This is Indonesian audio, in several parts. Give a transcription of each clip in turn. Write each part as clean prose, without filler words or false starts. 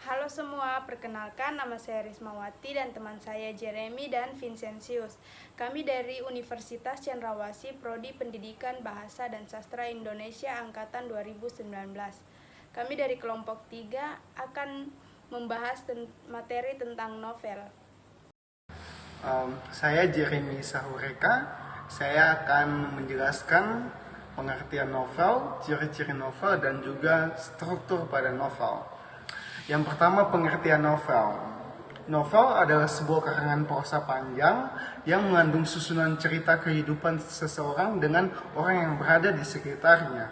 Halo semua, perkenalkan nama saya Rismawati dan teman saya Jeremy dan Vincentius. Kami dari Universitas Cendrawasih, Prodi Pendidikan Bahasa dan Sastra Indonesia Angkatan 2019. Kami dari kelompok 3 akan membahas materi tentang novel. Saya Jeremy Sahureka. Saya akan menjelaskan pengertian novel, ciri-ciri novel, dan juga struktur pada novel. Yang pertama, pengertian novel. Novel adalah sebuah karangan prosa panjang yang mengandung susunan cerita kehidupan seseorang dengan orang yang berada di sekitarnya.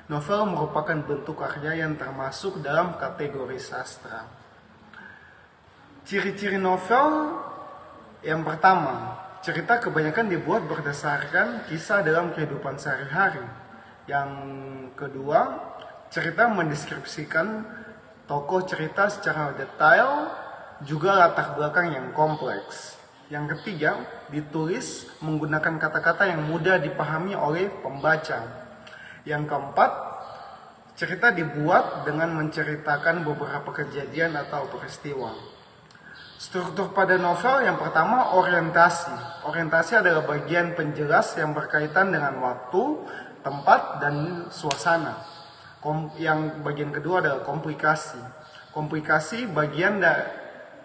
Novel merupakan bentuk karya yang termasuk dalam kategori sastra. Ciri-ciri novel yang pertama, cerita kebanyakan dibuat berdasarkan kisah dalam kehidupan sehari-hari. Yang kedua, cerita mendeskripsikan tokoh cerita secara detail, juga latar belakang yang kompleks. Yang ketiga, ditulis menggunakan kata-kata yang mudah dipahami oleh pembaca. Yang keempat, cerita dibuat dengan menceritakan beberapa kejadian atau peristiwa. Struktur pada novel yang pertama, orientasi. Orientasi adalah bagian penjelas yang berkaitan dengan waktu, tempat, dan suasana. Yang bagian kedua adalah komplikasi. Komplikasi bagian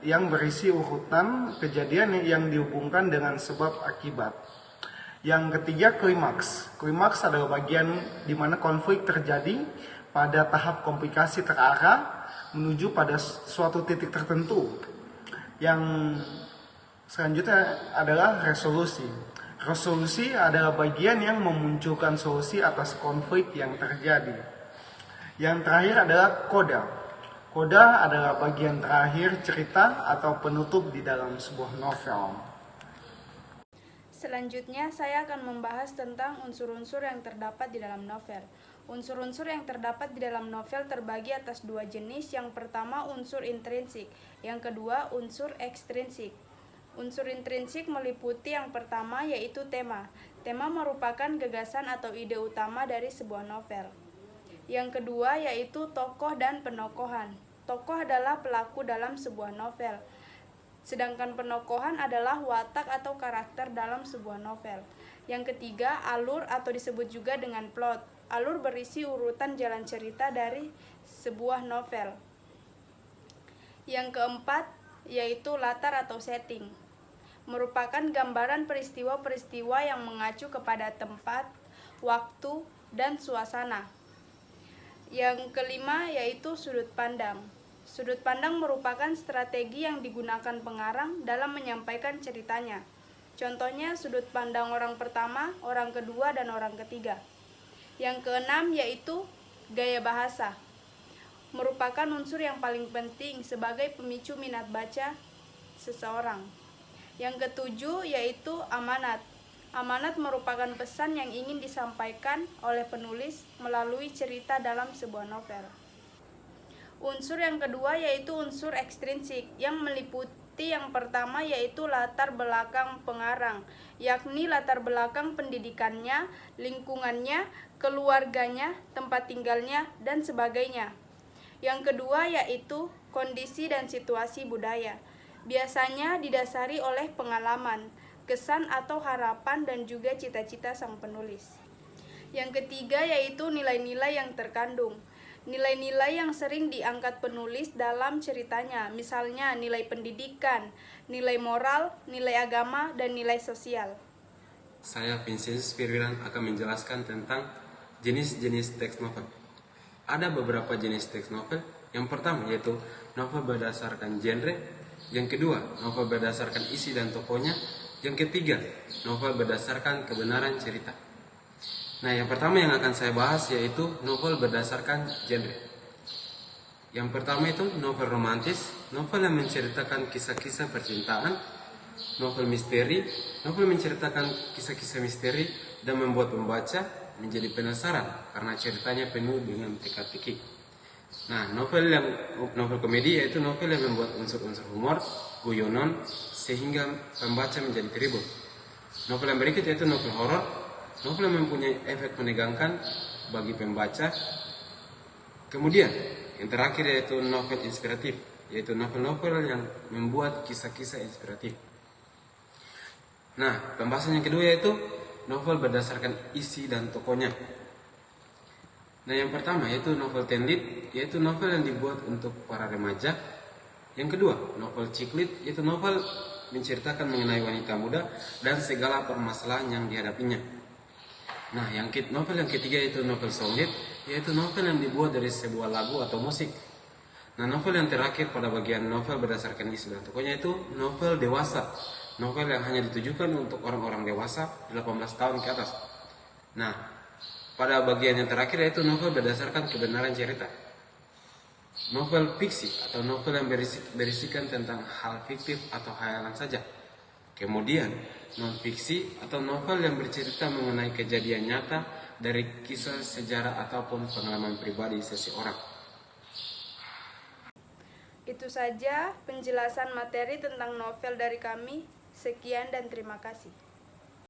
yang berisi urutan kejadian yang dihubungkan dengan sebab akibat. Yang ketiga, klimaks. Klimaks adalah bagian di mana konflik terjadi pada tahap komplikasi terarah menuju pada suatu titik tertentu. Yang selanjutnya adalah resolusi. Resolusi adalah bagian yang memunculkan solusi atas konflik yang terjadi. Yang terakhir adalah koda. Koda adalah bagian terakhir cerita atau penutup di dalam sebuah novel. Selanjutnya, saya akan membahas tentang unsur-unsur yang terdapat di dalam novel. Unsur-unsur yang terdapat di dalam novel terbagi atas dua jenis. Yang pertama, unsur intrinsik. Yang kedua, unsur ekstrinsik. Unsur intrinsik meliputi yang pertama, yaitu tema. Tema merupakan gagasan atau ide utama dari sebuah novel. Yang kedua, yaitu tokoh dan penokohan. Tokoh adalah pelaku dalam sebuah novel, sedangkan penokohan adalah watak atau karakter dalam sebuah novel. Yang ketiga, alur atau disebut juga dengan plot. Alur berisi urutan jalan cerita dari sebuah novel. Yang keempat, yaitu latar atau setting. Merupakan gambaran peristiwa-peristiwa yang mengacu kepada tempat, waktu, dan suasana. Yang kelima, yaitu sudut pandang. Sudut pandang merupakan strategi yang digunakan pengarang dalam menyampaikan ceritanya. Contohnya sudut pandang orang pertama, orang kedua, dan orang ketiga. Yang keenam, yaitu gaya bahasa. Merupakan unsur yang paling penting sebagai pemicu minat baca seseorang. Yang ketujuh, yaitu amanat. Amanat merupakan pesan yang ingin disampaikan oleh penulis melalui cerita dalam sebuah novel. Unsur yang kedua yaitu unsur ekstrinsik, yang meliputi yang pertama yaitu latar belakang pengarang, yakni latar belakang pendidikannya, lingkungannya, keluarganya, tempat tinggalnya, dan sebagainya. Yang kedua yaitu kondisi dan situasi budaya, biasanya didasari oleh pengalaman, kesan atau harapan, dan juga cita-cita sang penulis. Yang ketiga yaitu nilai-nilai yang terkandung. Nilai-nilai yang sering diangkat penulis dalam ceritanya, misalnya nilai pendidikan, nilai moral, nilai agama, dan nilai sosial. Saya Vincentius Firwiran akan menjelaskan tentang jenis-jenis teks novel. Ada beberapa jenis teks novel. Yang pertama yaitu novel berdasarkan genre. Yang kedua, novel berdasarkan isi dan tokohnya. Yang ketiga, novel berdasarkan kebenaran cerita. Nah, yang pertama yang akan saya bahas yaitu novel berdasarkan genre. Yang pertama itu novel romantis, novel yang menceritakan kisah-kisah percintaan. Novel misteri, novel menceritakan kisah-kisah misteri dan membuat pembaca menjadi penasaran karena ceritanya penuh dengan teka-teki. Nah, novel komedi yaitu novel yang membuat unsur-unsur humor, guyonan, sehingga pembaca menjadi terhibur. Novel yang berikut yaitu novel horor, novel yang mempunyai efek menegangkan bagi pembaca. Kemudian, Yang terakhir yaitu novel inspiratif, yaitu novel-novel yang membuat kisah-kisah inspiratif. Nah, pembahasan yang kedua yaitu novel berdasarkan isi dan tokohnya. Nah, yang pertama yaitu novel teen lead, yaitu novel yang dibuat untuk para remaja. Yang kedua, novel chick lead, yaitu novel menceritakan mengenai wanita muda dan segala permasalahan yang dihadapinya. Nah, novel yang ketiga yaitu novel song lead, yaitu novel yang dibuat dari sebuah lagu atau musik. Nah, novel yang terakhir pada bagian novel berdasarkan isi dan tokohnya itu novel dewasa. Novel yang hanya ditujukan untuk orang-orang dewasa 18 tahun ke atas. Nah, pada bagian yang terakhir yaitu novel berdasarkan kebenaran cerita. Novel fiksi atau novel yang berisikan tentang hal fiktif atau khayalan saja. Kemudian, non-fiksi atau novel yang bercerita mengenai kejadian nyata dari kisah sejarah ataupun pengalaman pribadi seseorang. Itu saja penjelasan materi tentang novel dari kami. Sekian dan terima kasih.